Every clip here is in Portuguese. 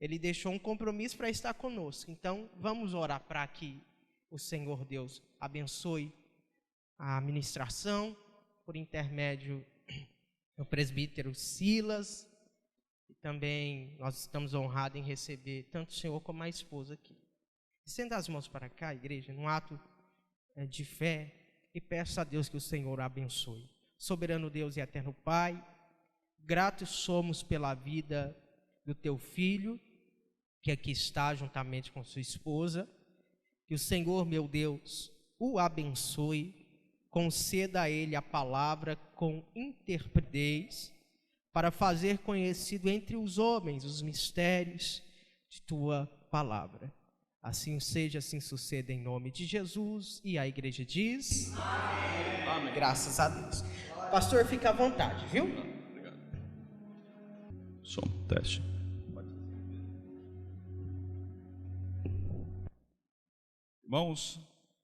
Ele deixou um compromisso para estar conosco. Então, vamos orar para que o Senhor Deus abençoe a ministração, por intermédio do presbítero Silas. E também nós estamos honrados em receber tanto o senhor como a esposa aqui. Estenda as mãos para cá, igreja, num ato de fé, e peço a Deus que o Senhor abençoe. Soberano Deus e eterno Pai, gratos somos pela vida do teu filho, que aqui está juntamente com sua esposa. Que o Senhor, meu Deus, o abençoe, conceda a ele a palavra com interpretez, para fazer conhecido entre os homens os mistérios de tua palavra. Assim seja, assim suceda em nome de Jesus. E a igreja diz: Amém. Amém. Graças a Deus. Pastor, fica à vontade, viu? Obrigado. Som, teste. Irmãos,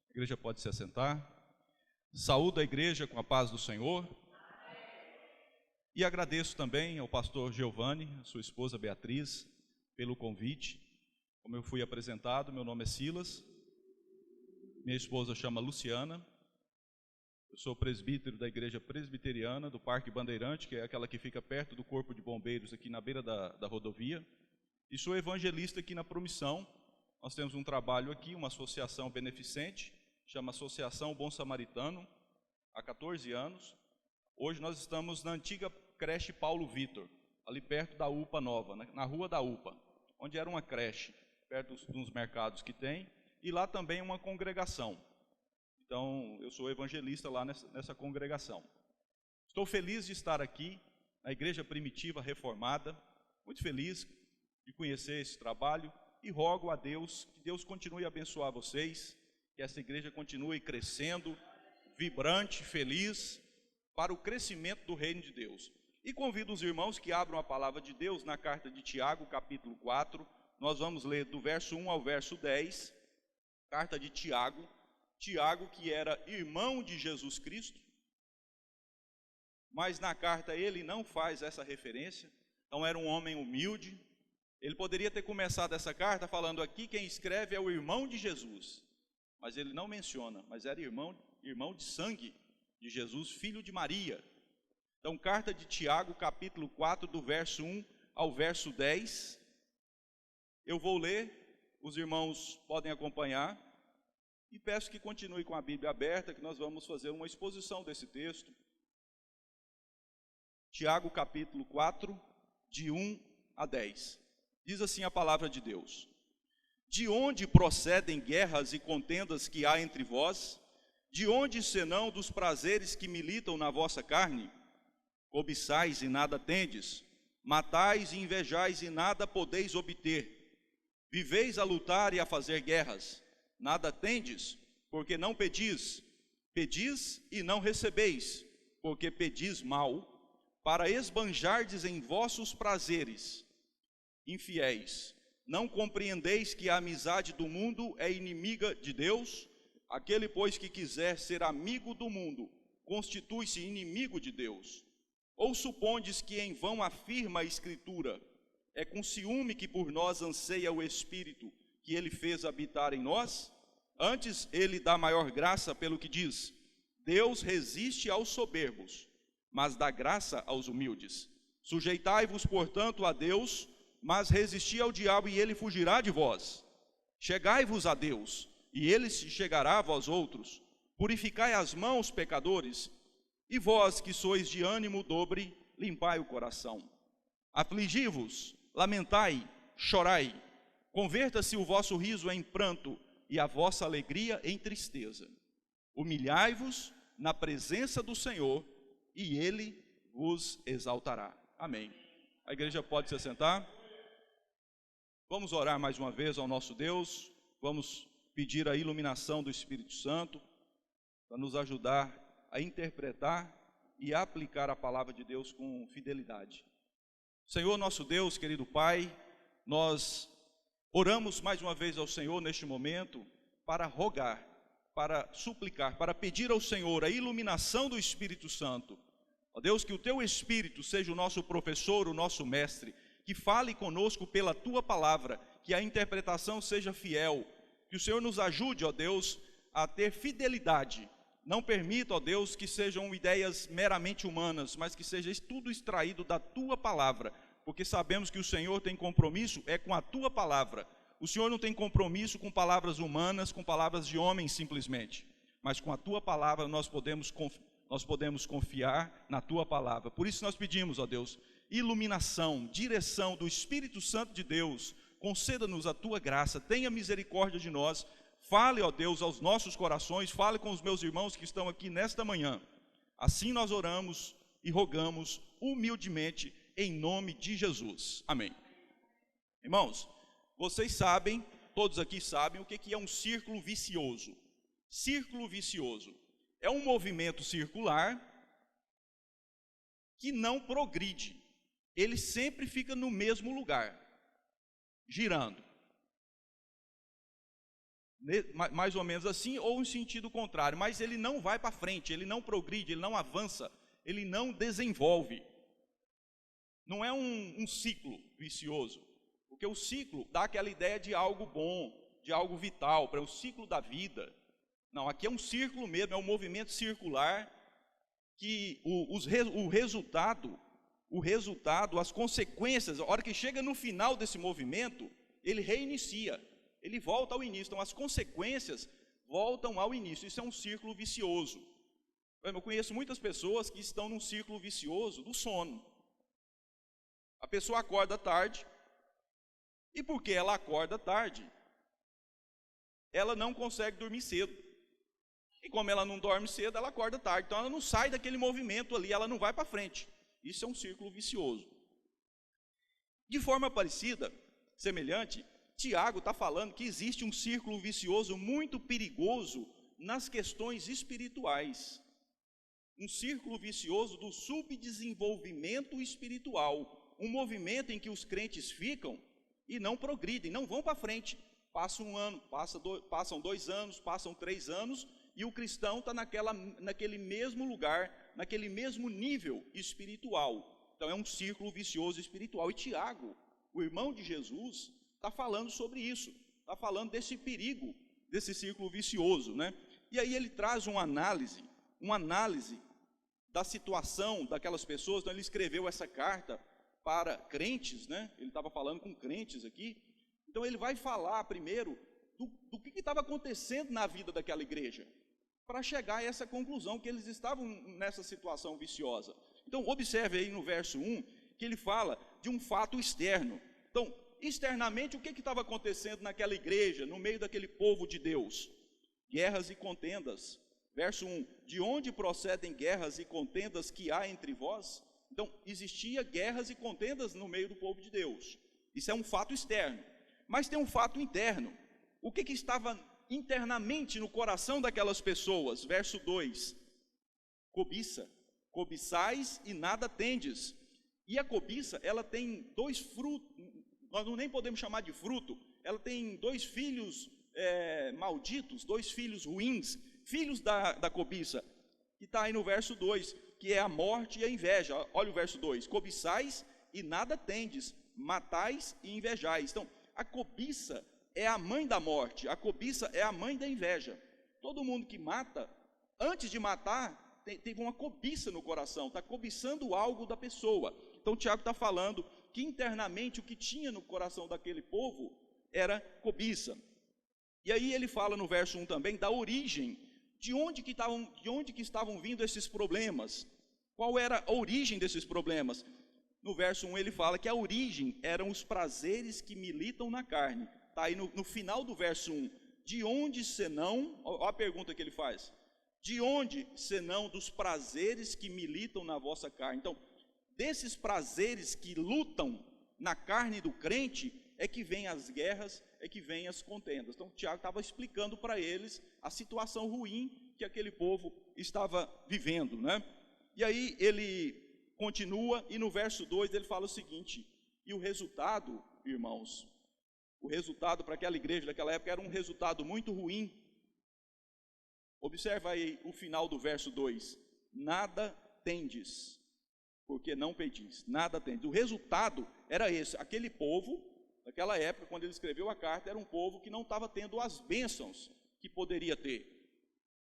a igreja pode se assentar. Saúdo a igreja com a paz do Senhor. E agradeço também ao pastor Giovanni, a sua esposa Beatriz, pelo convite. Como eu fui apresentado, meu nome é Silas, minha esposa chama Luciana, eu sou presbítero da igreja presbiteriana do Parque Bandeirante, que é aquela que fica perto do Corpo de Bombeiros, aqui na beira da rodovia, e sou evangelista aqui na Promissão. Nós temos um trabalho aqui, uma associação beneficente, chama Associação Bom Samaritano, há 14 anos. Hoje nós estamos na antiga creche Paulo Vitor, ali perto da UPA Nova, na rua da UPA, onde era uma creche, perto dos mercados que tem, e lá também uma congregação. Então, eu sou evangelista lá nessa congregação. Estou feliz de estar aqui, na Igreja Primitiva Reformada, muito feliz de conhecer esse trabalho, e rogo a Deus, que Deus continue a abençoar vocês, que essa igreja continue crescendo, vibrante, feliz, para o crescimento do reino de Deus. E convido os irmãos que abram a palavra de Deus na carta de Tiago, capítulo 4, nós vamos ler do verso 1 ao verso 10, carta de Tiago, Tiago que era irmão de Jesus Cristo, mas na carta ele não faz essa referência, então era um homem humilde. Ele poderia ter começado essa carta falando aqui quem escreve é o irmão de Jesus, mas ele não menciona, mas era irmão de sangue de Jesus, filho de Maria. Então, carta de Tiago, capítulo 4, do verso 1 ao verso 10. Eu vou ler, os irmãos podem acompanhar, e peço que continue com a Bíblia aberta, que nós vamos fazer uma exposição desse texto. Tiago, capítulo 4, de 1 a 10. Diz assim a palavra de Deus: De onde procedem guerras e contendas que há entre vós? De onde senão dos prazeres que militam na vossa carne? Cobiçais e nada tendes, matais e invejais e nada podeis obter. Viveis a lutar e a fazer guerras, nada tendes, porque não pedis. Pedis e não recebeis, porque pedis mal, para esbanjardes em vossos prazeres. Infiéis, não compreendeis que a amizade do mundo é inimiga de Deus? Aquele, pois, que quiser ser amigo do mundo, constitui-se inimigo de Deus. Ou supondes que em vão afirma a Escritura, é com ciúme que por nós anseia o Espírito que ele fez habitar em nós? Antes ele dá maior graça, pelo que diz: Deus resiste aos soberbos, mas dá graça aos humildes. Sujeitai-vos, portanto, a Deus, mas resisti ao diabo e ele fugirá de vós. Chegai-vos a Deus, e ele se chegará a vós outros. Purificai as mãos, pecadores, e vós que sois de ânimo dobre, limpai o coração. Afligi-vos, lamentai, chorai, converta-se o vosso riso em pranto e a vossa alegria em tristeza. Humilhai-vos na presença do Senhor, e ele vos exaltará. Amém. A igreja pode se assentar. Vamos orar mais uma vez ao nosso Deus, vamos pedir a iluminação do Espírito Santo, para nos ajudar a interpretar e aplicar a palavra de Deus com fidelidade. Senhor nosso Deus, querido Pai, nós oramos mais uma vez ao Senhor neste momento para rogar, para suplicar, para pedir ao Senhor a iluminação do Espírito Santo. Ó Deus, que o Teu Espírito seja o nosso professor, o nosso mestre, que fale conosco pela tua palavra, que a interpretação seja fiel, que o Senhor nos ajude, ó Deus, a ter fidelidade. Não permita, ó Deus, que sejam ideias meramente humanas, mas que seja tudo extraído da tua palavra, porque sabemos que o Senhor tem compromisso com a tua palavra. O Senhor não tem compromisso com palavras humanas, com palavras de homens simplesmente, mas com a tua palavra nós podemos confiar na tua palavra. Por isso nós pedimos, ó Deus, iluminação, direção do Espírito Santo de Deus. Conceda-nos a tua graça, tenha misericórdia de nós. Fale, ó Deus, aos nossos corações, fale com os meus irmãos que estão aqui nesta manhã. Assim nós oramos e rogamos humildemente em nome de Jesus. Amém. Irmãos, vocês sabem, todos aqui sabem, o que é um círculo vicioso. Círculo vicioso é um movimento circular que não progride. Ele sempre fica no mesmo lugar, girando. Mais ou menos assim, ou em sentido contrário, mas ele não vai para frente, ele não progride, ele não avança, ele não desenvolve. Não é um ciclo vicioso, porque o ciclo dá aquela ideia de algo bom, de algo vital, para o ciclo da vida. Não, aqui é um círculo mesmo, é um movimento circular, que o resultado, as consequências, a hora que chega no final desse movimento, ele reinicia. Ele volta ao início, então as consequências voltam ao início. Isso é um círculo vicioso. Eu conheço muitas pessoas que estão num círculo vicioso do sono. A pessoa acorda tarde, e porque ela acorda tarde, ela não consegue dormir cedo. E como ela não dorme cedo, ela acorda tarde. Então ela não sai daquele movimento ali, ela não vai para frente. Isso é um círculo vicioso. De forma parecida, semelhante, Tiago está falando que existe um círculo vicioso muito perigoso nas questões espirituais. Um círculo vicioso do subdesenvolvimento espiritual. Um movimento em que os crentes ficam e não progridem, não vão para frente. Passa um ano, passam 2 anos, passam 3 anos, e o cristão está naquele mesmo lugar, naquele mesmo nível espiritual. Então é um círculo vicioso espiritual. E Tiago, o irmão de Jesus, está falando sobre isso, está falando desse perigo, desse círculo vicioso, né? E aí ele traz uma análise da situação daquelas pessoas. Então ele escreveu essa carta para crentes, né? Ele estava falando com crentes aqui. Então ele vai falar primeiro do que estava acontecendo na vida daquela igreja, para chegar a essa conclusão, que eles estavam nessa situação viciosa. Então observe aí no verso 1, que ele fala de um fato externo. Então, externamente, o que estava acontecendo naquela igreja, no meio daquele povo de Deus? Guerras e contendas. Verso 1, de onde procedem guerras e contendas que há entre vós? Então, existia guerras e contendas no meio do povo de Deus. Isso é um fato externo. Mas tem um fato interno. O que estava internamente no coração daquelas pessoas? Verso 2, cobiça. Cobiçais e nada tendes. E a cobiça, ela tem 2 frutos, nós nem podemos chamar de fruto, ela tem 2 filhos malditos, 2 filhos ruins, filhos da cobiça, que está aí no verso 2, que é a morte e a inveja. Olha o verso 2, cobiçais e nada tendes, matais e invejais. Então, a cobiça é a mãe da morte, a cobiça é a mãe da inveja. Todo mundo que mata, antes de matar, teve uma cobiça no coração, está cobiçando algo da pessoa. Então Tiago está falando que internamente o que tinha no coração daquele povo era cobiça. E aí ele fala no verso 1 também da origem, de onde que estavam vindo esses problemas. Qual era a origem desses problemas? No verso 1 ele fala que a origem eram os prazeres que militam na carne. Está aí no final do verso 1. De onde senão, olha a pergunta que ele faz. De onde senão dos prazeres que militam na vossa carne? Então, desses prazeres que lutam na carne do crente, é que vêm as guerras, é que vêm as contendas. Então, Tiago estava explicando para eles a situação ruim que aquele povo estava vivendo, né? E aí ele continua, e no verso 2 ele fala o seguinte: e o resultado, irmãos, o resultado para aquela igreja daquela época era um resultado muito ruim. Observa aí o final do verso 2, nada tendes. porque não pedis, nada tendes. O resultado era esse. Aquele povo, naquela época, quando ele escreveu a carta, era um povo que não estava tendo as bênçãos que poderia ter,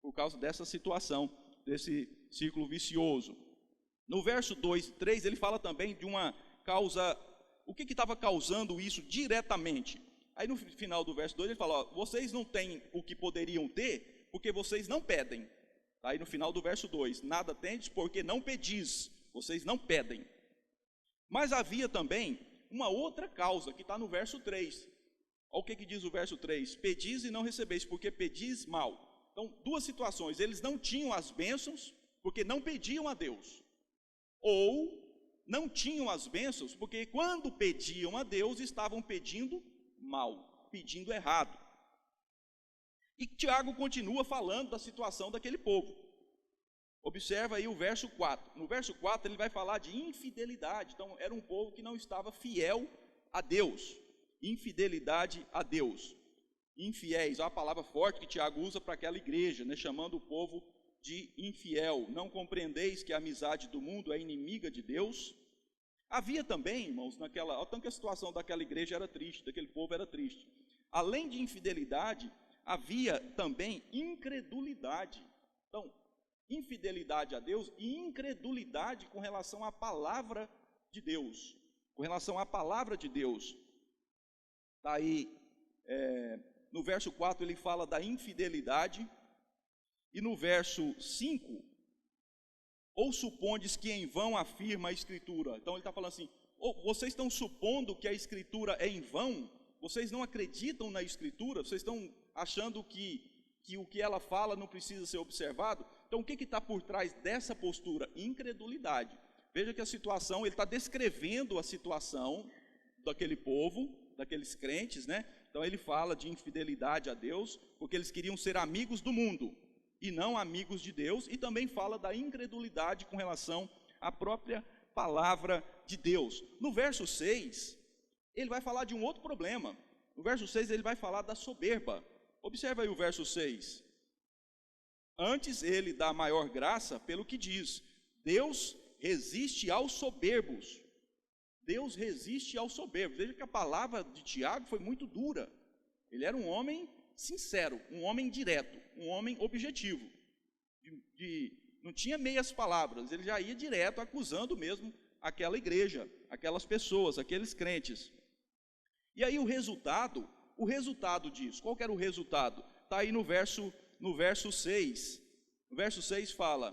por causa dessa situação, desse ciclo vicioso. No verso 2 e 3, ele fala também de uma causa, o que estava causando isso diretamente. Aí no final do verso 2 ele fala, vocês não têm o que poderiam ter, porque vocês não pedem. Aí no final do verso 2, nada tendes porque não pedis, vocês não pedem. Mas havia também uma outra causa, que está no verso 3. Olha o que diz o verso 3, pedis e não recebeis, porque pedis mal. Então, duas situações, eles não tinham as bênçãos, porque não pediam a Deus. Ou não tinham as bênçãos, porque quando pediam a Deus, estavam pedindo mal, pedindo errado. E Tiago continua falando da situação daquele povo. Observa aí o verso 4. No verso 4 ele vai falar de infidelidade. Então era um povo que não estava fiel a Deus. Infidelidade a Deus. Infiéis, é uma palavra forte que Tiago usa para aquela igreja, né, chamando o povo de infiel. Não compreendeis que a amizade do mundo é inimiga de Deus? Havia também, irmãos, tanto que a situação daquela igreja era triste, daquele povo era triste. Além de infidelidade, havia também incredulidade. Então, infidelidade a Deus e incredulidade com relação à palavra de Deus. Com relação à palavra de Deus. Está aí, no verso 4 ele fala da infidelidade. E no verso 5, ou supondes que em vão afirma a Escritura. Então ele está falando assim, vocês estão supondo que a Escritura é em vão? Vocês não acreditam na Escritura? Vocês estão achando que o que ela fala não precisa ser observado? Então o que está por trás dessa postura? Incredulidade. Veja que a situação, ele está descrevendo a situação daquele povo, daqueles crentes, né? Então ele fala de infidelidade a Deus, porque eles queriam ser amigos do mundo e não amigos de Deus, e também fala da incredulidade com relação à própria palavra de Deus. No verso 6, ele vai falar de um outro problema. No verso 6 ele vai falar da soberba. Observa aí o verso 6. Antes ele dá maior graça pelo que diz, Deus resiste aos soberbos. Deus resiste aos soberbos. Veja que a palavra de Tiago foi muito dura. Ele era um homem sincero, um homem direto, um homem objetivo. Não tinha meias palavras, ele já ia direto acusando mesmo aquela igreja, aquelas pessoas, aqueles crentes. E aí o resultado disso, qual que era o resultado? Está aí no verso 6. No verso 6 fala,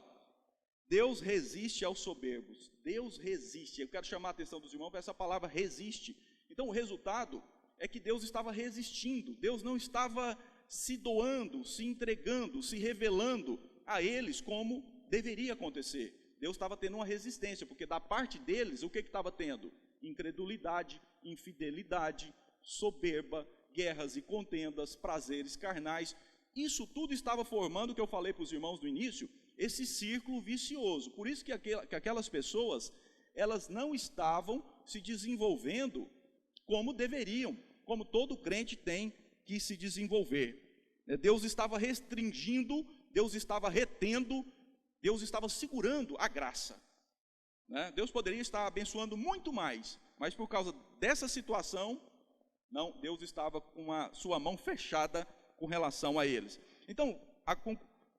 Deus resiste aos soberbos. Deus resiste. Eu quero chamar a atenção dos irmãos para essa palavra resiste. Então o resultado é que Deus estava resistindo. Deus não estava se doando, se entregando, se revelando a eles como deveria acontecer. Deus estava tendo uma resistência, porque da parte deles, o que estava tendo? Incredulidade, infidelidade, soberba, guerras e contendas, prazeres carnais. Isso tudo estava formando, o que eu falei para os irmãos no início, esse círculo vicioso. Por isso que aquelas pessoas, elas não estavam se desenvolvendo como deveriam, como todo crente tem que se desenvolver. Deus estava restringindo, Deus estava retendo, Deus estava segurando a graça. Deus poderia estar abençoando muito mais, mas por causa dessa situação, não, Deus estava com a sua mão fechada com relação a eles. Então,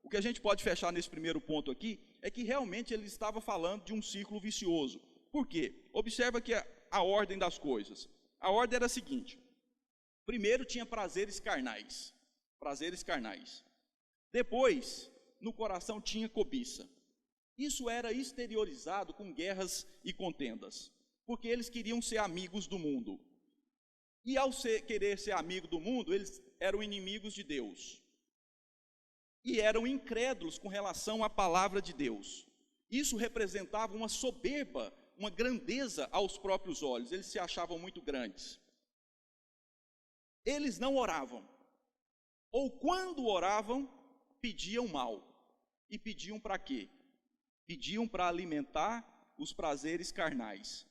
o que a gente pode fechar nesse primeiro ponto aqui, é que realmente ele estava falando de um ciclo vicioso. Por quê? Observa que a ordem das coisas. A ordem era a seguinte, primeiro tinha prazeres carnais. Depois, no coração tinha cobiça. Isso era exteriorizado com guerras e contendas, porque eles queriam ser amigos do mundo. E ao querer ser amigo do mundo, eles eram inimigos de Deus. E eram incrédulos com relação à palavra de Deus. Isso representava uma soberba, uma grandeza aos próprios olhos. Eles se achavam muito grandes. Eles não oravam. Ou quando oravam, pediam mal. E pediam para quê? Pediam para alimentar os prazeres carnais.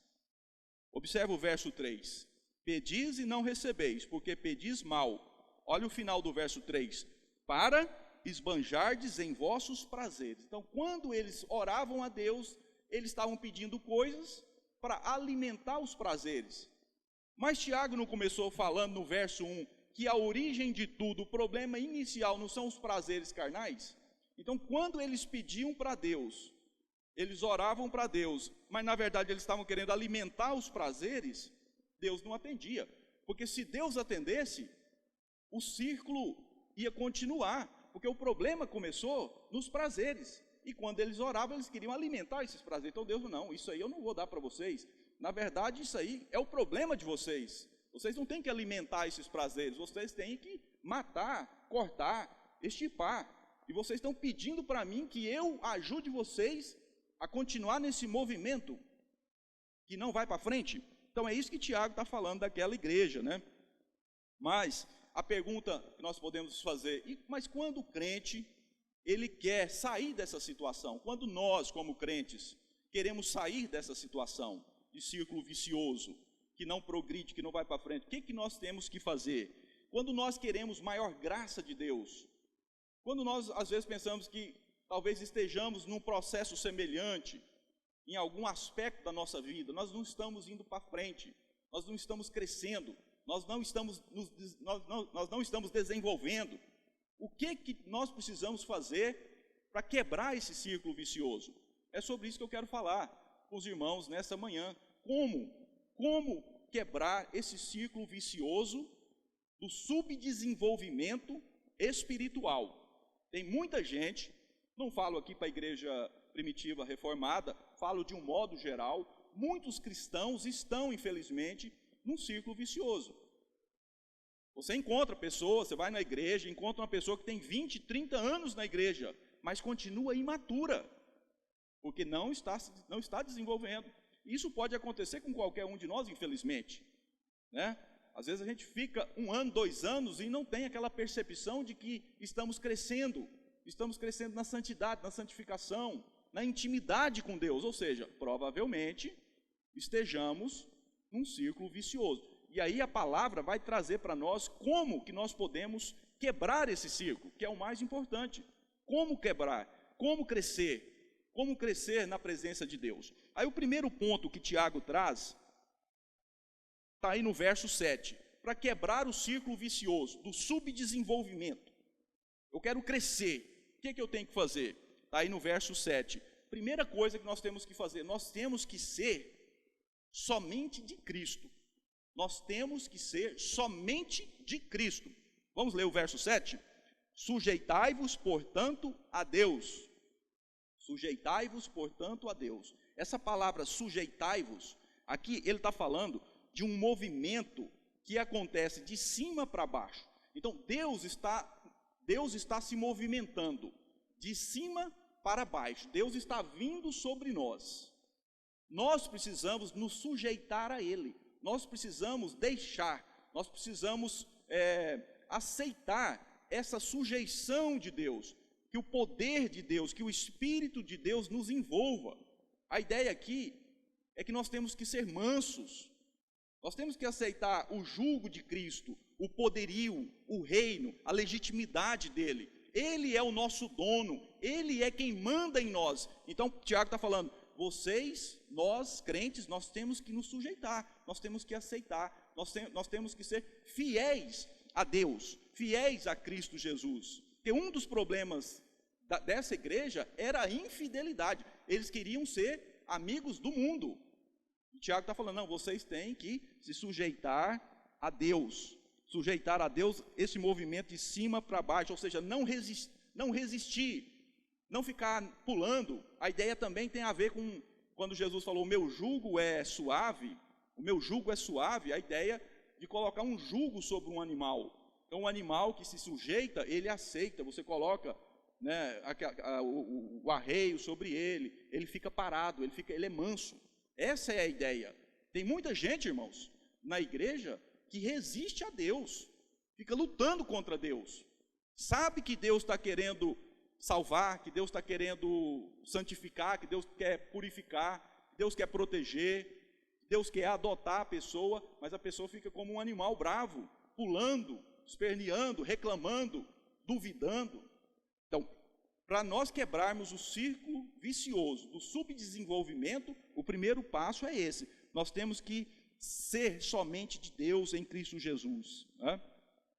Observa o verso 3. Pedis e não recebeis, porque pedis mal. Olha o final do verso 3. Para esbanjardes em vossos prazeres. Então, quando eles oravam a Deus, eles estavam pedindo coisas para alimentar os prazeres. Mas Tiago não começou falando no verso 1 que a origem de tudo, o problema inicial não são os prazeres carnais? Então, quando eles pediam para Deus, eles oravam para Deus, mas na verdade eles estavam querendo alimentar os prazeres, Deus não atendia. Porque se Deus atendesse, o círculo ia continuar, porque o problema começou nos prazeres. E quando eles oravam, eles queriam alimentar esses prazeres. Então Deus, não, isso aí eu não vou dar para vocês. Na verdade, isso aí é o problema de vocês. Vocês não têm que alimentar esses prazeres, vocês têm que matar, cortar, extirpar. E vocês estão pedindo para mim que eu ajude vocês a continuar nesse movimento que não vai para frente. Então é isso que Tiago está falando daquela igreja, né? Mas a pergunta que nós podemos fazer, mas quando o crente, ele quer sair dessa situação, quando nós, como crentes, queremos sair dessa situação de círculo vicioso, que não progride, que não vai para frente, o que nós temos que fazer? Quando nós queremos maior graça de Deus, quando nós às vezes pensamos que talvez estejamos num processo semelhante, em algum aspecto da nossa vida, nós não estamos indo para frente, nós não estamos crescendo, nós não estamos desenvolvendo. O que nós precisamos fazer para quebrar esse círculo vicioso? É sobre isso que eu quero falar com os irmãos nessa manhã. Como quebrar esse círculo vicioso do subdesenvolvimento espiritual? Tem muita gente, não falo aqui para a igreja primitiva reformada, falo de um modo geral, muitos cristãos estão, infelizmente, num círculo vicioso. Você encontra pessoas, você vai na igreja, encontra uma pessoa que tem 20, 30 anos na igreja, mas continua imatura, porque não está desenvolvendo. Isso pode acontecer com qualquer um de nós, infelizmente, né? Às vezes a gente fica 1 ano, 2 anos e não tem aquela percepção de que estamos crescendo na santidade, na santificação, na intimidade com Deus, ou seja, provavelmente estejamos num círculo vicioso. E aí a palavra vai trazer para nós como que nós podemos quebrar esse círculo, que é o mais importante. Como quebrar, como crescer na presença de Deus. Aí o primeiro ponto que Tiago traz, está aí no verso 7, para quebrar o círculo vicioso do subdesenvolvimento. Eu quero crescer, o que eu tenho que fazer? Está aí no verso 7. Primeira coisa que nós temos que fazer, nós temos que ser somente de Cristo. Nós temos que ser somente de Cristo. Vamos ler o verso 7? Sujeitai-vos, portanto, a Deus. Sujeitai-vos, portanto, a Deus. Essa palavra sujeitai-vos, aqui ele está falando de um movimento que acontece de cima para baixo. Então, Deus está se movimentando de cima para baixo. Deus está vindo sobre nós. Nós precisamos nos sujeitar a Ele. Nós precisamos deixar, nós precisamos aceitar essa sujeição de Deus, que o poder de Deus, que o Espírito de Deus nos envolva. A ideia aqui é que nós temos que ser mansos, nós temos que aceitar o jugo de Cristo, o poderio, o reino, a legitimidade dele. Ele é o nosso dono, ele é quem manda em nós. Então, Tiago está falando, nós crentes, nós temos que nos sujeitar, nós temos que aceitar, nós temos que ser fiéis a Deus, fiéis a Cristo Jesus. Porque um dos problemas dessa igreja era a infidelidade, eles queriam ser amigos do mundo. E Tiago está falando, não, vocês têm que se sujeitar a Deus, esse movimento de cima para baixo, ou seja, não resistir, não ficar pulando. A ideia também tem a ver com, quando Jesus falou, o meu jugo é suave, a ideia de colocar um jugo sobre um animal. Então, um animal que se sujeita, ele aceita, você coloca, né, o arreio sobre ele fica parado, ele é manso. Essa é a ideia. Tem muita gente, irmãos, na igreja, que resiste a Deus, fica lutando contra Deus, sabe que Deus está querendo salvar, que Deus está querendo santificar, que Deus quer purificar, que Deus quer proteger, que Deus quer adotar a pessoa, mas a pessoa fica como um animal bravo, pulando, esperneando, reclamando, duvidando. Então, para nós quebrarmos o círculo vicioso do subdesenvolvimento, o primeiro passo é esse. Nós temos que ser somente de Deus em Cristo Jesus. Né?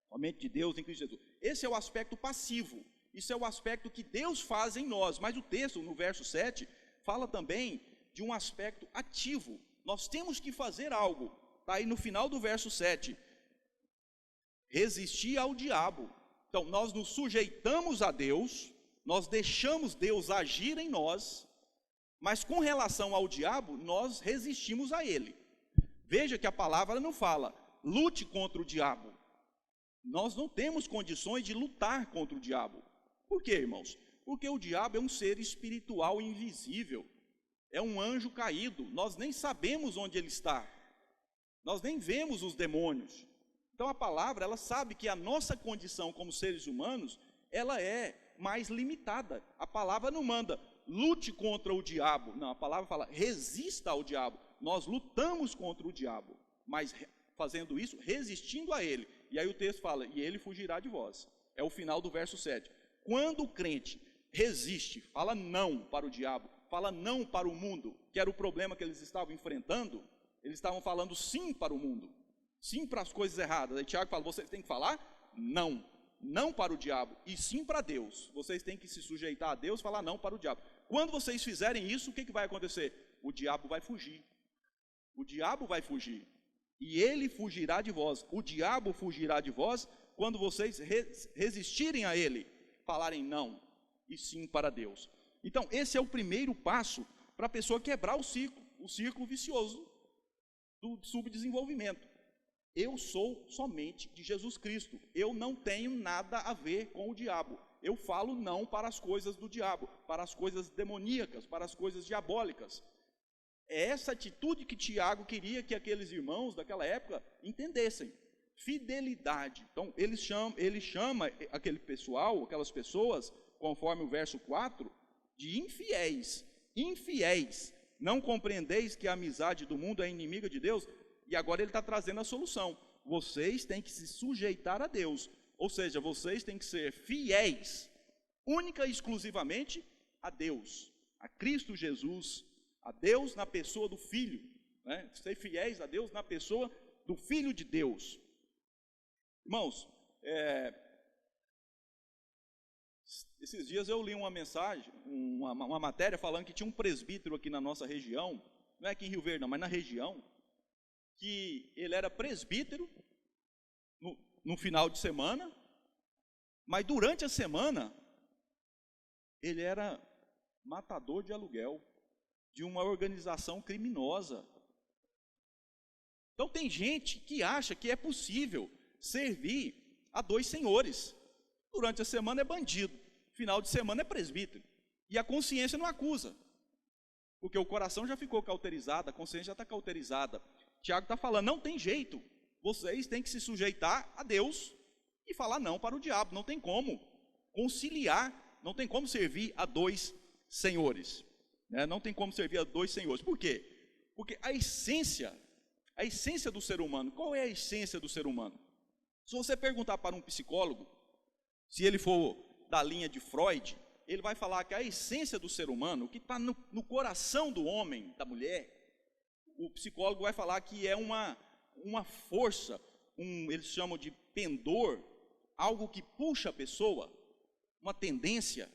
Somente de Deus em Cristo Jesus. Esse é o aspecto passivo. Isso é o aspecto que Deus faz em nós. Mas o texto, no verso 7, fala também de um aspecto ativo. Nós temos que fazer algo. Está aí no final do verso 7. Resistir ao diabo. Então, nós nos sujeitamos a Deus, nós deixamos Deus agir em nós, mas com relação ao diabo, nós resistimos a ele. Veja que a palavra não fala, lute contra o diabo. Nós não temos condições de lutar contra o diabo. Por quê, irmãos? Porque o diabo é um ser espiritual invisível, é um anjo caído, nós nem sabemos onde ele está, nós nem vemos os demônios. Então a palavra, ela sabe que a nossa condição como seres humanos, ela é mais limitada. A palavra não manda, lute contra o diabo. Não, a palavra fala, resista ao diabo. Nós lutamos contra o diabo, mas fazendo isso, resistindo a ele. E aí o texto fala, e ele fugirá de vós. É o final do verso 7. Quando o crente resiste, fala não para o diabo, fala não para o mundo, que era o problema que eles estavam enfrentando, eles estavam falando sim para o mundo, sim para as coisas erradas. Aí Tiago fala, vocês têm que falar não, não para o diabo, e sim para Deus. Vocês têm que se sujeitar a Deus, falar não para o diabo. Quando vocês fizerem isso, o que vai acontecer? O diabo vai fugir. O diabo vai fugir. E ele fugirá de vós. O diabo fugirá de vós quando vocês resistirem a ele, falarem não e sim para Deus. Então, esse é o primeiro passo para a pessoa quebrar o círculo vicioso do subdesenvolvimento. Eu sou somente de Jesus Cristo. Eu não tenho nada a ver com o diabo. Eu falo não para as coisas do diabo, para as coisas demoníacas, para as coisas diabólicas. É essa atitude que Tiago queria que aqueles irmãos daquela época entendessem. Fidelidade. Então, ele chama aquele pessoal, aquelas pessoas, conforme o verso 4, de infiéis. Infiéis. Não compreendeis que a amizade do mundo é inimiga de Deus? E agora ele está trazendo a solução. Vocês têm que se sujeitar a Deus. Ou seja, vocês têm que ser fiéis, única e exclusivamente a Deus, a Cristo Jesus, a Deus na pessoa do Filho. Né? Ser fiéis a Deus na pessoa do Filho de Deus. Irmãos, esses dias eu li uma mensagem, uma matéria falando que tinha um presbítero aqui na nossa região, não é aqui em Rio Verde não, mas na região, que ele era presbítero no final de semana, mas durante a semana ele era matador de aluguel de uma organização criminosa. Então tem gente que acha que é possível servir a dois senhores. Durante a semana é bandido, final de semana é presbítero. E a consciência não acusa, porque o coração já ficou cauterizado, a consciência já está cauterizada. Tiago está falando, não tem jeito, vocês têm que se sujeitar a Deus e falar não para o diabo. Não tem como conciliar, não tem como servir a dois senhores. Não tem como servir a dois senhores. Por quê? Porque a essência do ser humano, qual é a essência do ser humano? Se você perguntar para um psicólogo, se ele for da linha de Freud, ele vai falar que a essência do ser humano, o que está no coração do homem, da mulher, o psicólogo vai falar que é uma força, eles chamam de pendor, algo que puxa a pessoa, uma tendência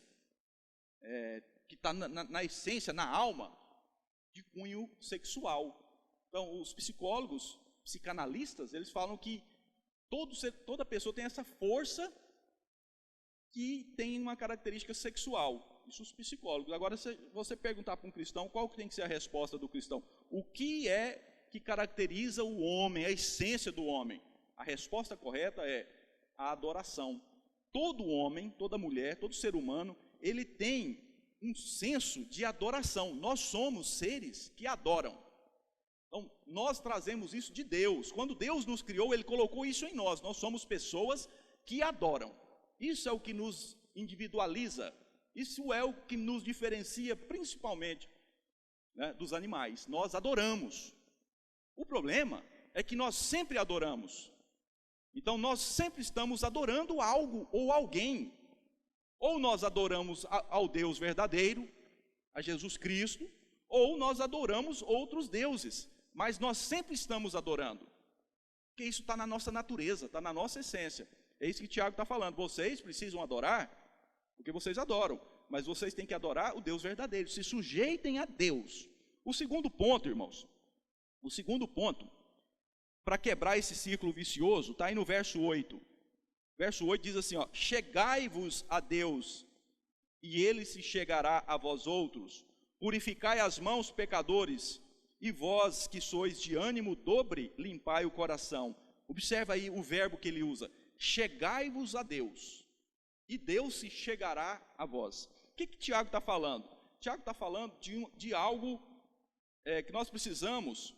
que está na essência, na alma, de cunho sexual. Então, os psicólogos, psicanalistas, eles falam que toda pessoa tem essa força que tem uma característica sexual. Isso os psicólogos. Agora, se você perguntar para um cristão, qual que tem que ser a resposta do cristão? O que é que caracteriza o homem, a essência do homem? A resposta correta é a adoração. Todo homem, toda mulher, todo ser humano, ele tem um senso de adoração. Nós somos seres que adoram. Então, nós trazemos isso de Deus. Quando Deus nos criou, Ele colocou isso em nós. Nós somos pessoas que adoram. Isso é o que nos individualiza. Isso é o que nos diferencia principalmente, dos animais. Nós adoramos. O problema é que nós sempre adoramos. Então, nós sempre estamos adorando algo ou alguém. Ou nós adoramos ao Deus verdadeiro, a Jesus Cristo, ou nós adoramos outros deuses, mas nós sempre estamos adorando, porque isso está na nossa natureza, está na nossa essência. É isso que Tiago está falando. Vocês precisam adorar, porque vocês adoram, mas vocês têm que adorar o Deus verdadeiro, se sujeitem a Deus. O segundo ponto, irmãos, o segundo ponto, para quebrar esse círculo vicioso, está aí no verso 8. Verso 8 diz assim, ó: chegai-vos a Deus, e ele se chegará a vós outros. Purificai as mãos, pecadores, e vós que sois de ânimo dobre, limpai o coração. Observa aí o verbo que ele usa: chegai-vos a Deus, e Deus se chegará a vós. O que Tiago está falando? Tiago está falando de algo que nós precisamos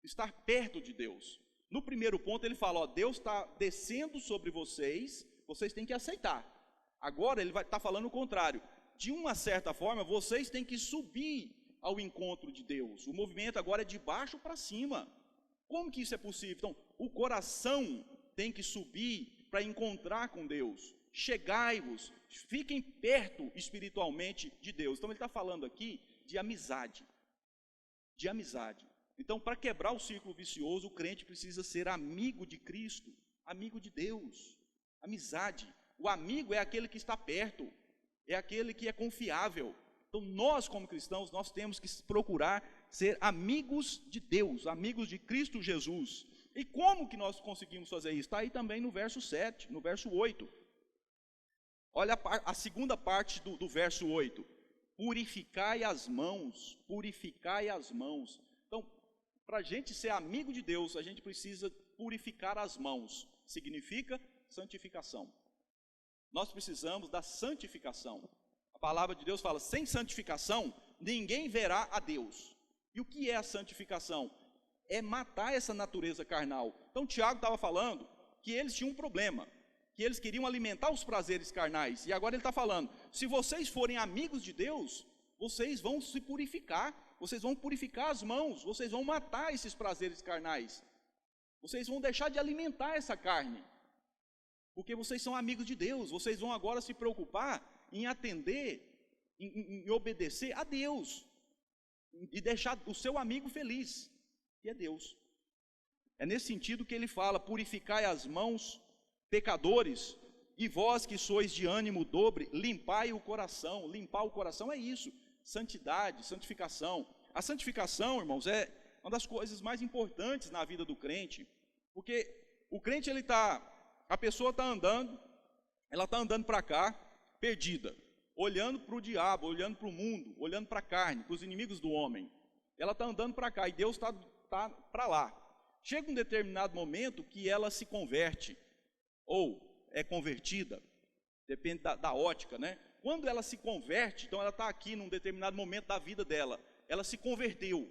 estar perto de Deus. No primeiro ponto ele fala, ó, Deus está descendo sobre vocês, vocês têm que aceitar. Agora ele vai estar falando o contrário. De uma certa forma, vocês têm que subir ao encontro de Deus. O movimento agora é de baixo para cima. Como que isso é possível? Então, o coração tem que subir para encontrar com Deus. Chegai-vos, fiquem perto espiritualmente de Deus. Então ele está falando aqui de amizade. De amizade. Então, para quebrar o círculo vicioso, o crente precisa ser amigo de Cristo, amigo de Deus, amizade. O amigo é aquele que está perto, é aquele que é confiável. Então, nós como cristãos, nós temos que procurar ser amigos de Deus, amigos de Cristo Jesus. E como que nós conseguimos fazer isso? Está aí também no verso 7, no verso 8. Olha a segunda parte do verso 8. Purificai as mãos, purificai as mãos. Então, para a gente ser amigo de Deus, a gente precisa purificar as mãos. Significa santificação. Nós precisamos da santificação. A palavra de Deus fala, sem santificação, ninguém verá a Deus. E o que é a santificação? É matar essa natureza carnal. Então, Tiago estava falando que eles tinham um problema, que eles queriam alimentar os prazeres carnais. E agora ele está falando, se vocês forem amigos de Deus, vocês vão se purificar. Vocês vão purificar as mãos, vocês vão matar esses prazeres carnais. Vocês vão deixar de alimentar essa carne. Porque vocês são amigos de Deus, vocês vão agora se preocupar em atender, em obedecer a Deus. E deixar o seu amigo feliz, que é Deus. É nesse sentido que ele fala, purificai as mãos, pecadores, e vós que sois de ânimo dobre, limpai o coração. Limpar o coração é isso. Santidade, santificação. A santificação, irmãos, é uma das coisas mais importantes na vida do crente, porque o crente, a pessoa está andando, ela está andando para cá, perdida, olhando para o diabo, olhando para o mundo, olhando para a carne, para os inimigos do homem. Ela está andando para cá e Deus está para lá. Chega um determinado momento que ela se converte, ou é convertida, depende da ótica, né? Quando ela se converte, então ela está aqui num determinado momento da vida dela, ela se converteu.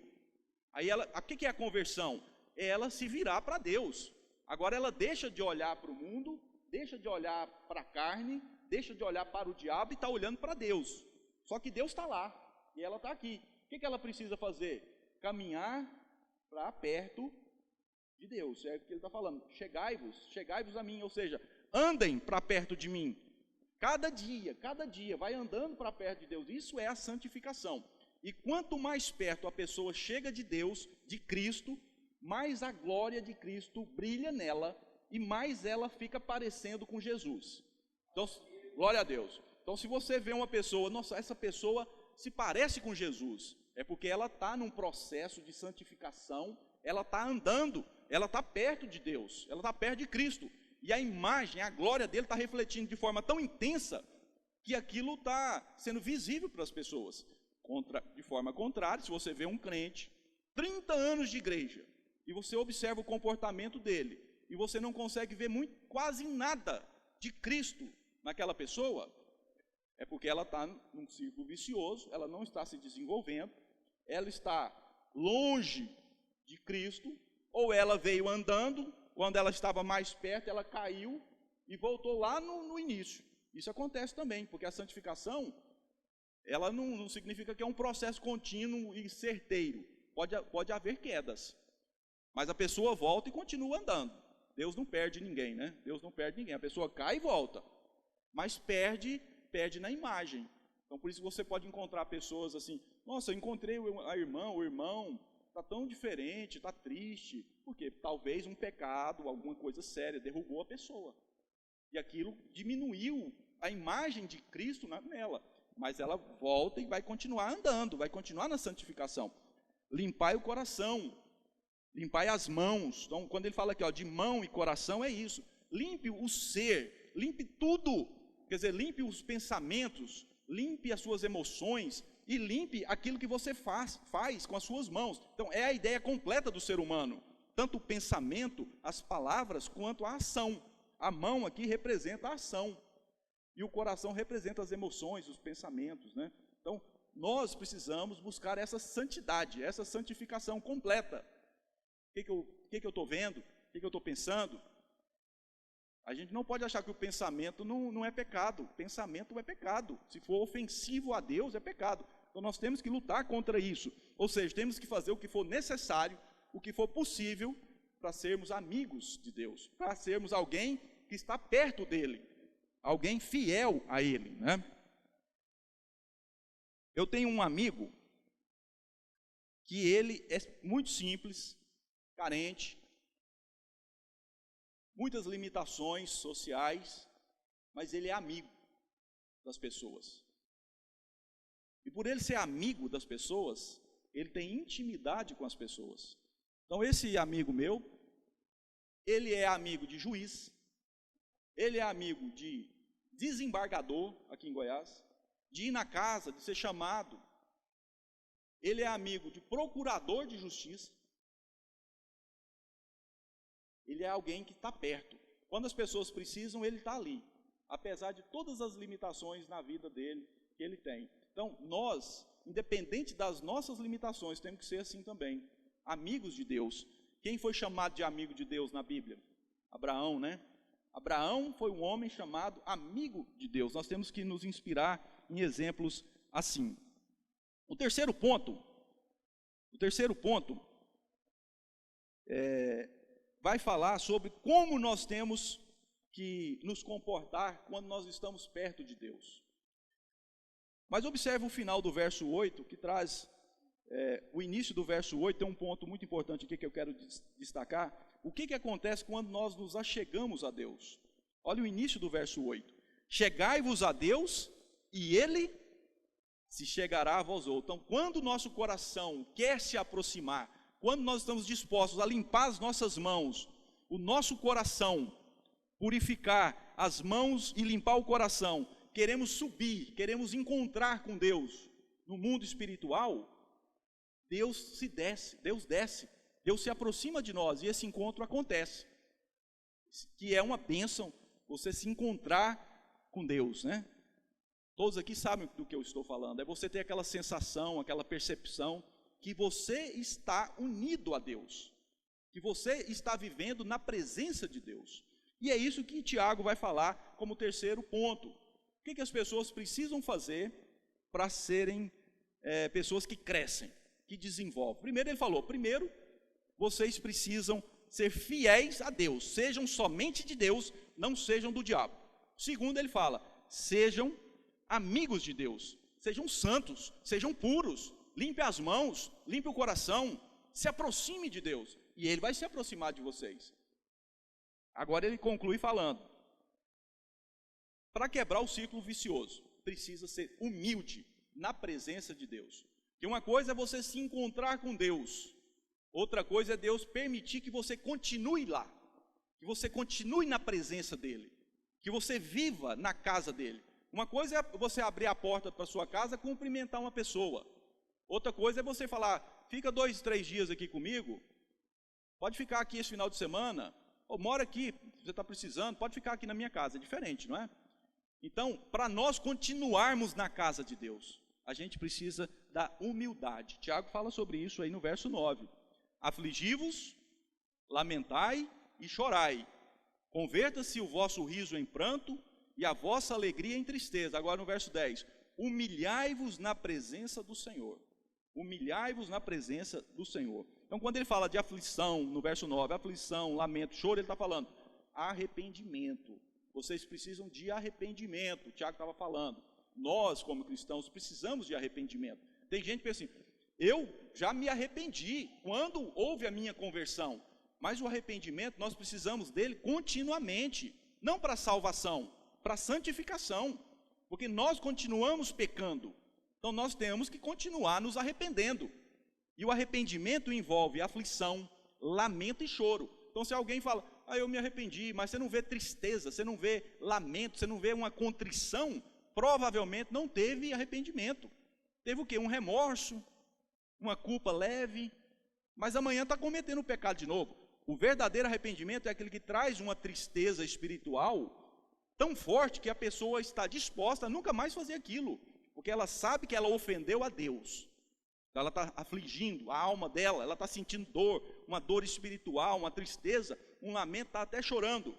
Aí o que é a conversão? É ela se virar para Deus. Agora ela deixa de olhar para o mundo, deixa de olhar para a carne, deixa de olhar para o diabo e está olhando para Deus. Só que Deus está lá e ela está aqui. O que ela precisa fazer? Caminhar para perto de Deus. É o que ele está falando. Chegai-vos a mim, ou seja, andem para perto de mim. Cada dia, vai andando para perto de Deus. Isso é a santificação. E quanto mais perto a pessoa chega de Deus, de Cristo, mais a glória de Cristo brilha nela e mais ela fica parecendo com Jesus. Então, glória a Deus. Então, se você vê uma pessoa, nossa, essa pessoa se parece com Jesus, é porque ela está num processo de santificação, ela está andando, ela está perto de Deus, ela está perto de Cristo. E a imagem, a glória dele está refletindo de forma tão intensa que aquilo está sendo visível para as pessoas. De forma contrária, se você vê um crente, 30 anos de igreja, e você observa o comportamento dele, e você não consegue ver quase nada de Cristo naquela pessoa, é porque ela está num círculo vicioso, ela não está se desenvolvendo, ela está longe de Cristo, ou ela veio andando, quando ela estava mais perto, ela caiu e voltou lá no início. Isso acontece também, porque a santificação, ela não significa que é um processo contínuo e certeiro. Pode haver quedas, mas a pessoa volta e continua andando. Deus não perde ninguém, né? Deus não perde ninguém. A pessoa cai e volta. mas perde na imagem. Então, por isso você pode encontrar pessoas assim, nossa, eu encontrei a irmã, o irmão, está tão diferente, está triste, porque talvez um pecado, alguma coisa séria, derrubou a pessoa. E aquilo diminuiu a imagem de Cristo nela. Mas ela volta e vai continuar andando, vai continuar na santificação. Limpai o coração, limpai as mãos. Então, quando ele fala aqui, ó, de mão e coração, é isso. Limpe o ser, limpe tudo. Quer dizer, limpe os pensamentos, limpe as suas emoções e limpe aquilo que você faz com as suas mãos. Então, é a ideia completa do ser humano. Tanto o pensamento, as palavras, quanto a ação. A mão aqui representa a ação. E o coração representa as emoções, os pensamentos, né? Então, nós precisamos buscar essa santidade, essa santificação completa. O que eu estou vendo? O que eu estou pensando? A gente não pode achar que o pensamento não é pecado. O pensamento é pecado. Se for ofensivo a Deus, é pecado. Então, nós temos que lutar contra isso. Ou seja, temos que fazer o que for necessário, o que for possível, para sermos amigos de Deus, para sermos alguém que está perto dele, alguém fiel a ele, né? Eu tenho um amigo que ele é muito simples, carente, muitas limitações sociais, mas ele é amigo das pessoas. E por ele ser amigo das pessoas, ele tem intimidade com as pessoas. Então esse amigo meu, ele é amigo de juiz, ele é amigo de desembargador aqui em Goiás, de ir na casa, de ser chamado. Ele é amigo de procurador de justiça. Ele é alguém que está perto. Quando as pessoas precisam, ele está ali, apesar de todas as limitações na vida dele que ele tem. Então, nós, independente das nossas limitações, temos que ser assim também, amigos de Deus. Quem foi chamado de amigo de Deus na Bíblia? Abraão, né? Abraão foi um homem chamado amigo de Deus. Nós temos que nos inspirar em exemplos assim. O terceiro ponto vai falar sobre como nós temos que nos comportar quando nós estamos perto de Deus. Mas observe o final do verso 8, que traz o início do verso 8, tem um ponto muito importante aqui que eu quero destacar. O que acontece quando nós nos achegamos a Deus? Olha o início do verso 8. Chegai-vos a Deus e Ele se chegará a vós outros. Então, quando o nosso coração quer se aproximar, quando nós estamos dispostos a limpar as nossas mãos, o nosso coração, purificar as mãos e limpar o coração, queremos subir, queremos encontrar com Deus no mundo espiritual, Deus desce, Deus se aproxima de nós e esse encontro acontece, que é uma bênção você se encontrar com Deus, né? Todos aqui sabem do que eu estou falando, é você ter aquela sensação, aquela percepção que você está unido a Deus, que você está vivendo na presença de Deus. E é isso que Tiago vai falar como terceiro ponto. O que as pessoas precisam fazer para serem pessoas que crescem, que desenvolvem? Primeiro ele falou, vocês precisam ser fiéis a Deus, sejam somente de Deus, não sejam do diabo. Segundo ele fala, sejam amigos de Deus, sejam santos, sejam puros, limpe as mãos, limpe o coração, se aproxime de Deus, e Ele vai se aproximar de vocês. Agora ele conclui falando, para quebrar o ciclo vicioso, precisa ser humilde na presença de Deus. Que uma coisa é você se encontrar com Deus, outra coisa é Deus permitir que você continue lá, que você continue na presença dEle, que você viva na casa dEle. Uma coisa é você abrir a porta para a sua casa e cumprimentar uma pessoa. Outra coisa é você falar, fica 2, 3 dias aqui comigo, pode ficar aqui esse final de semana, ou mora aqui, você está precisando, pode ficar aqui na minha casa, é diferente, não é? Então, para nós continuarmos na casa de Deus, a gente precisa da humildade. Tiago fala sobre isso aí no verso 9. Afligi-vos, lamentai e chorai, converta-se o vosso riso em pranto, e a vossa alegria em tristeza. Agora no verso 10, humilhai-vos na presença do Senhor. Humilhai-vos na presença do Senhor. Então quando ele fala de aflição, no verso 9, aflição, lamento, choro, ele está falando arrependimento. Vocês precisam de arrependimento. O Tiago estava falando. Nós, como cristãos, precisamos de arrependimento. Tem gente que pensa assim, eu já me arrependi quando houve a minha conversão. Mas o arrependimento, nós precisamos dele continuamente. Não para salvação, para santificação. Porque nós continuamos pecando. Então nós temos que continuar nos arrependendo. E o arrependimento envolve aflição, lamento e choro. Então se alguém fala, eu me arrependi, mas você não vê tristeza, você não vê lamento, você não vê uma contrição, provavelmente não teve arrependimento. Teve o quê? Um remorso, uma culpa leve, mas amanhã está cometendo o pecado de novo. O verdadeiro arrependimento é aquele que traz uma tristeza espiritual tão forte que a pessoa está disposta a nunca mais fazer aquilo, porque ela sabe que ela ofendeu a Deus. Ela está afligindo a alma dela, ela está sentindo dor, uma dor espiritual, uma tristeza, um lamento, está até chorando.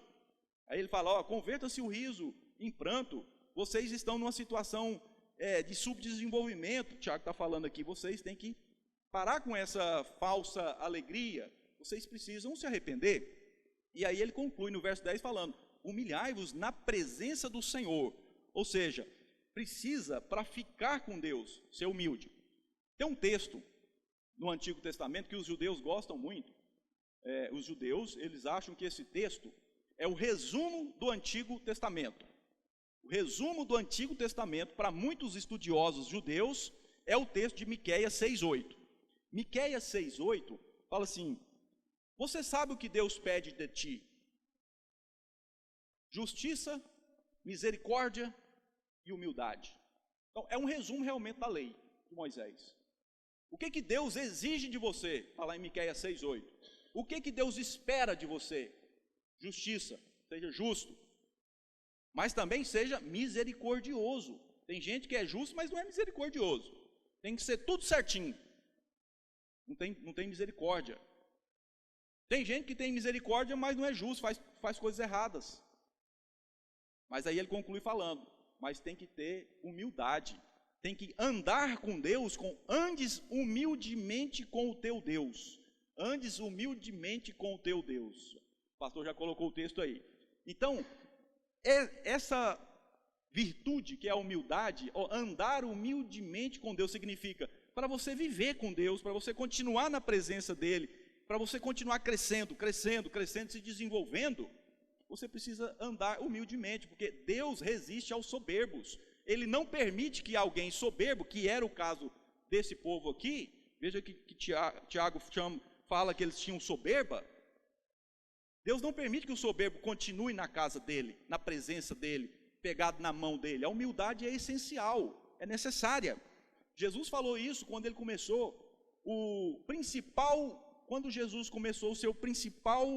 Aí ele fala, converta-se o riso em pranto, vocês estão numa situação de subdesenvolvimento, o Tiago está falando aqui, vocês têm que parar com essa falsa alegria, vocês precisam se arrepender. E aí ele conclui no verso 10 falando, humilhai-vos na presença do Senhor, ou seja, precisa, para ficar com Deus, ser humilde. Tem um texto no Antigo Testamento que os judeus gostam muito. Os judeus, eles acham que esse texto é o resumo do Antigo Testamento. O resumo do Antigo Testamento, para muitos estudiosos judeus, é o texto de Miqueias 6,8. Miqueias 6,8 fala assim, você sabe o que Deus pede de ti? Justiça, misericórdia e humildade. Então, é um resumo realmente da lei de Moisés. O que Deus exige de você? Está lá em Miqueias 6,8. O que Deus espera de você? Justiça, seja justo, mas também seja misericordioso. Tem gente que é justo, mas não é misericordioso. Tem que ser tudo certinho. Não tem misericórdia. Tem gente que tem misericórdia, mas não é justo, faz coisas erradas. Mas aí ele conclui falando, mas tem que ter humildade. Tem que andar com Deus, andes humildemente com o teu Deus. Andes humildemente com o teu Deus. O pastor já colocou o texto aí. Então, essa virtude que é a humildade, andar humildemente com Deus, significa para você viver com Deus, para você continuar na presença dEle, para você continuar crescendo, se desenvolvendo, você precisa andar humildemente, porque Deus resiste aos soberbos. Ele não permite que alguém soberbo, que era o caso desse povo aqui, veja que Tiago fala que eles tinham soberba. Deus não permite que o soberbo continue na casa dele, na presença dele, pegado na mão dele. A humildade é essencial, é necessária. Jesus falou isso quando ele começou quando Jesus começou o seu principal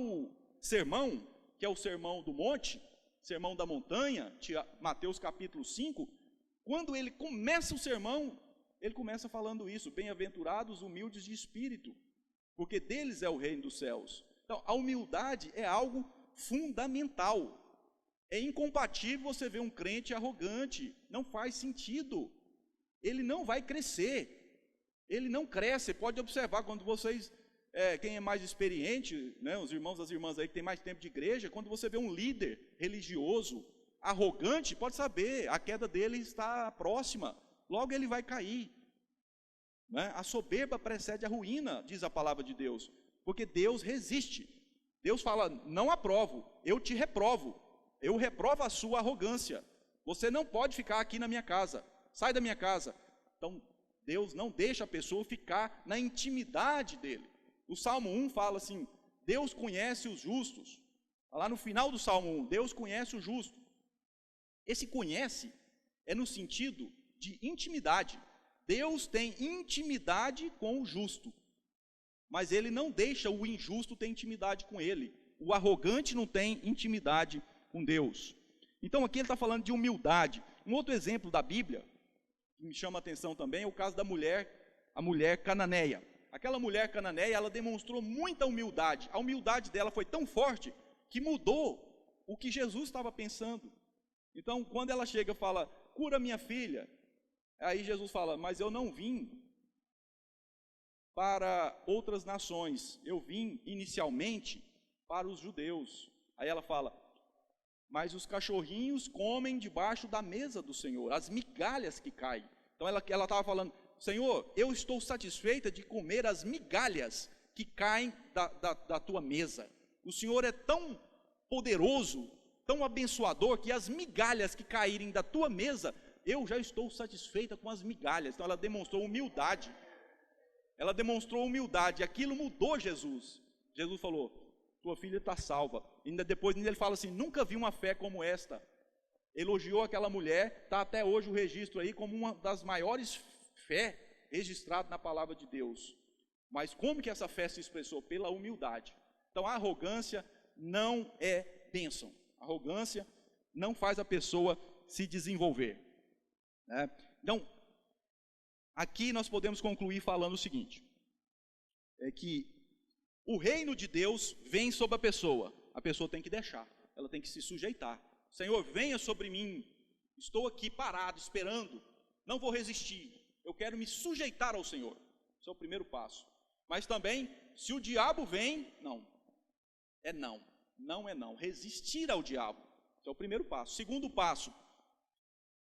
sermão, que é o Sermão do Monte, Sermão da Montanha, Mateus capítulo 5, quando ele começa o sermão, ele começa falando isso, bem-aventurados humildes de espírito, porque deles é o reino dos céus. Então, a humildade é algo fundamental. É incompatível você ver um crente arrogante, não faz sentido. Ele não vai crescer, ele não cresce. Você pode observar quando vocês, quem é mais experiente, né, os irmãos, as irmãs aí que tem mais tempo de igreja, quando você vê um líder religioso, arrogante, pode saber, a queda dele está próxima, logo ele vai cair. Né? A soberba precede a ruína, diz a palavra de Deus, porque Deus resiste. Deus fala, não aprovo, eu te reprovo, eu reprovo a sua arrogância, você não pode ficar aqui na minha casa, sai da minha casa. Então, Deus não deixa a pessoa ficar na intimidade dele. O Salmo 1 fala assim, Deus conhece os justos. Lá no final do Salmo 1, Deus conhece o justo. Esse conhece é no sentido de intimidade. Deus tem intimidade com o justo, mas ele não deixa o injusto ter intimidade com ele. O arrogante não tem intimidade com Deus. Então aqui ele está falando de humildade. Um outro exemplo da Bíblia, que me chama a atenção também, é o caso da mulher, a mulher cananeia. Aquela mulher cananeia, ela demonstrou muita humildade. A humildade dela foi tão forte que mudou o que Jesus estava pensando. Então, quando ela chega e fala, cura minha filha, aí Jesus fala, mas eu não vim para outras nações, eu vim inicialmente para os judeus. Aí ela fala, mas os cachorrinhos comem debaixo da mesa do Senhor, as migalhas que caem. Então ela estava falando, Senhor, eu estou satisfeita de comer as migalhas que caem da tua mesa. O Senhor é tão poderoso, tão abençoador, que as migalhas que caírem da tua mesa, eu já estou satisfeita com as migalhas. Então ela demonstrou humildade. Ela demonstrou humildade, aquilo mudou Jesus. Jesus falou, tua filha está salva. Ainda depois ele fala assim, nunca vi uma fé como esta. Elogiou aquela mulher, está até hoje o registro aí como uma das maiores fé registrada na palavra de Deus. Mas como que essa fé se expressou? Pela humildade. Então a arrogância não é bênção. A arrogância não faz a pessoa se desenvolver, né? Então, aqui nós podemos concluir falando o seguinte, é que o reino de Deus vem sobre a pessoa tem que deixar, ela tem que se sujeitar. Senhor, venha sobre mim, estou aqui parado, esperando, não vou resistir, eu quero me sujeitar ao Senhor. Esse é o primeiro passo. Mas também, se o diabo vem, não é não, resistir ao diabo. Esse é o primeiro passo. Segundo passo,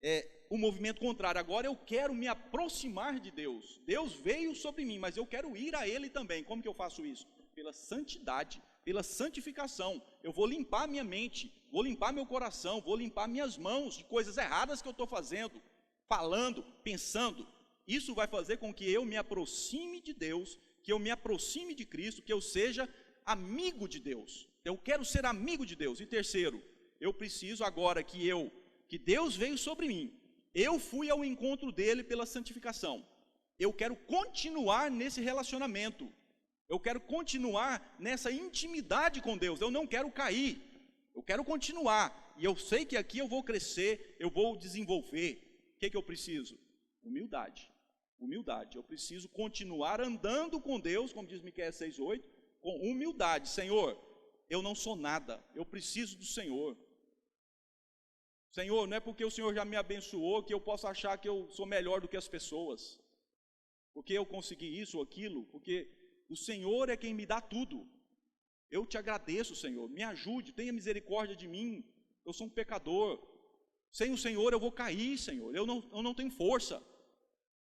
é o movimento contrário. Agora eu quero me aproximar de Deus. Deus veio sobre mim, mas eu quero ir a Ele também. Como que eu faço isso? Pela santidade, pela santificação. Eu vou limpar minha mente, vou limpar meu coração, vou limpar minhas mãos de coisas erradas que eu estou fazendo, falando, pensando. Isso vai fazer com que eu me aproxime de Deus, que eu me aproxime de Cristo, que eu seja amigo de Deus. Eu quero ser amigo de Deus. E terceiro, eu preciso agora que Deus veio sobre mim, eu fui ao encontro dele pela santificação, eu quero continuar nesse relacionamento, eu quero continuar nessa intimidade com Deus, eu não quero cair, eu quero continuar, e eu sei que aqui eu vou crescer, eu vou desenvolver. O que eu preciso? Humildade, eu preciso continuar andando com Deus, como diz Miqueias 6:8, com humildade. Senhor, eu não sou nada, eu preciso do Senhor. Senhor, não é porque o Senhor já me abençoou que eu posso achar que eu sou melhor do que as pessoas, porque eu consegui isso ou aquilo, porque o Senhor é quem me dá tudo. Eu te agradeço, Senhor, me ajude, tenha misericórdia de mim, eu sou um pecador, sem o Senhor eu vou cair, Senhor, eu não tenho força.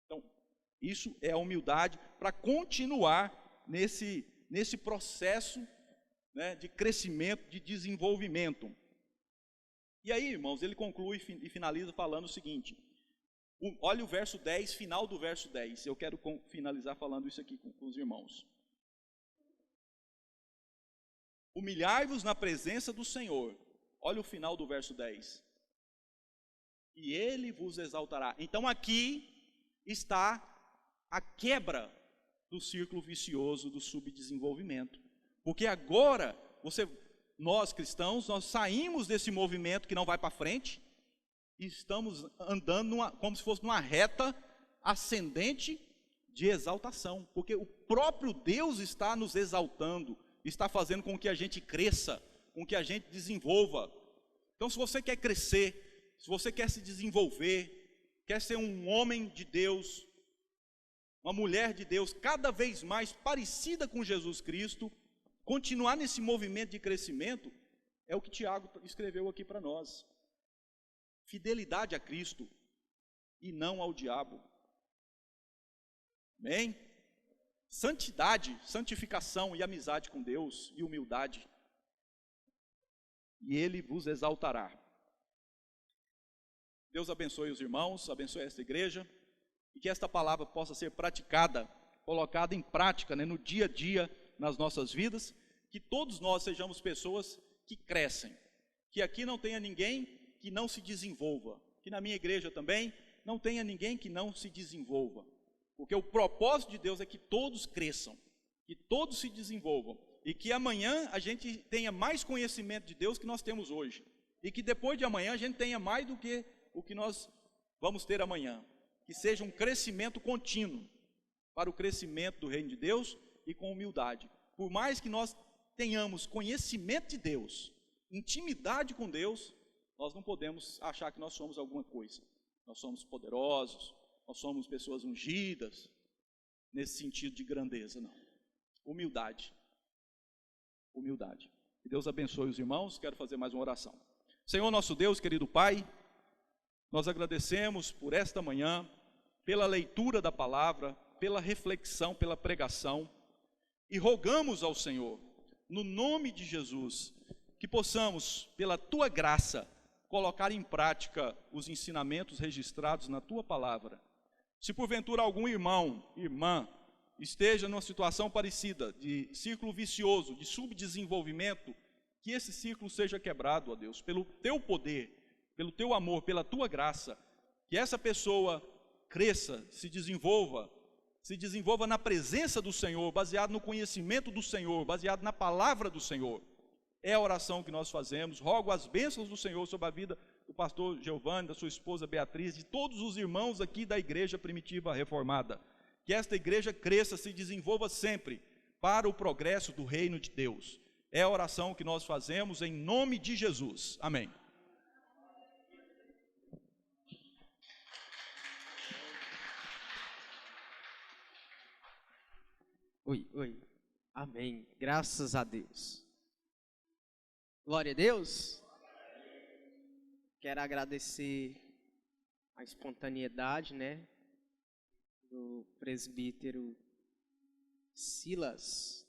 Então, isso é a humildade para continuar nesse processo, né, de crescimento, de desenvolvimento. E aí, irmãos, ele conclui e finaliza falando o seguinte, olha o verso 10, final do verso 10, eu quero finalizar falando isso aqui com os irmãos. Humilhai-vos na presença do Senhor, olha o final do verso 10, e Ele vos exaltará. Então aqui está a quebra do círculo vicioso do subdesenvolvimento, porque agora nós cristãos, nós saímos desse movimento que não vai para frente e estamos andando como se fosse numa reta ascendente de exaltação, porque o próprio Deus está nos exaltando, está fazendo com que a gente cresça, com que a gente desenvolva. Então, se você quer crescer, se você quer se desenvolver, quer ser um homem de Deus, uma mulher de Deus, cada vez mais parecida com Jesus Cristo, continuar nesse movimento de crescimento, é o que Tiago escreveu aqui para nós. Fidelidade a Cristo e não ao diabo. Amém? Santidade, santificação e amizade com Deus e humildade. E Ele vos exaltará. Deus abençoe os irmãos, abençoe esta igreja, e que esta palavra possa ser praticada, colocada em prática, né, no dia a dia, nas nossas vidas, que todos nós sejamos pessoas que crescem, que aqui não tenha ninguém que não se desenvolva, que na minha igreja também não tenha ninguém que não se desenvolva, porque o propósito de Deus é que todos cresçam, que todos se desenvolvam, e que amanhã a gente tenha mais conhecimento de Deus que nós temos hoje, e que depois de amanhã a gente tenha mais do que o que nós vamos ter amanhã, que seja um crescimento contínuo, para o crescimento do reino de Deus e com humildade. Por mais que nós tenhamos conhecimento de Deus, intimidade com Deus, nós não podemos achar que nós somos alguma coisa. Nós somos poderosos, nós somos pessoas ungidas, nesse sentido de grandeza, não. Humildade. Que Deus abençoe os irmãos, quero fazer mais uma oração. Senhor nosso Deus, querido Pai, nós agradecemos por esta manhã, pela leitura da palavra, pela reflexão, pela pregação, e rogamos ao Senhor, no nome de Jesus, que possamos, pela Tua graça, colocar em prática os ensinamentos registrados na Tua palavra. Se porventura algum irmão, irmã, esteja numa situação parecida, de círculo vicioso, de subdesenvolvimento, que esse círculo seja quebrado, ó Deus, pelo Teu poder, pelo Teu amor, pela Tua graça, que essa pessoa cresça, se desenvolva na presença do Senhor, baseado no conhecimento do Senhor, baseado na palavra do Senhor. É a oração que nós fazemos. Rogo as bênçãos do Senhor sobre a vida do pastor Giovanni, da sua esposa Beatriz, de todos os irmãos aqui da Igreja Primitiva Reformada. Que esta igreja cresça, se desenvolva sempre para o progresso do reino de Deus. É a oração que nós fazemos em nome de Jesus. Amém. Oi. Amém. Graças a Deus. Glória a Deus. Quero agradecer a espontaneidade, do presbítero Silas,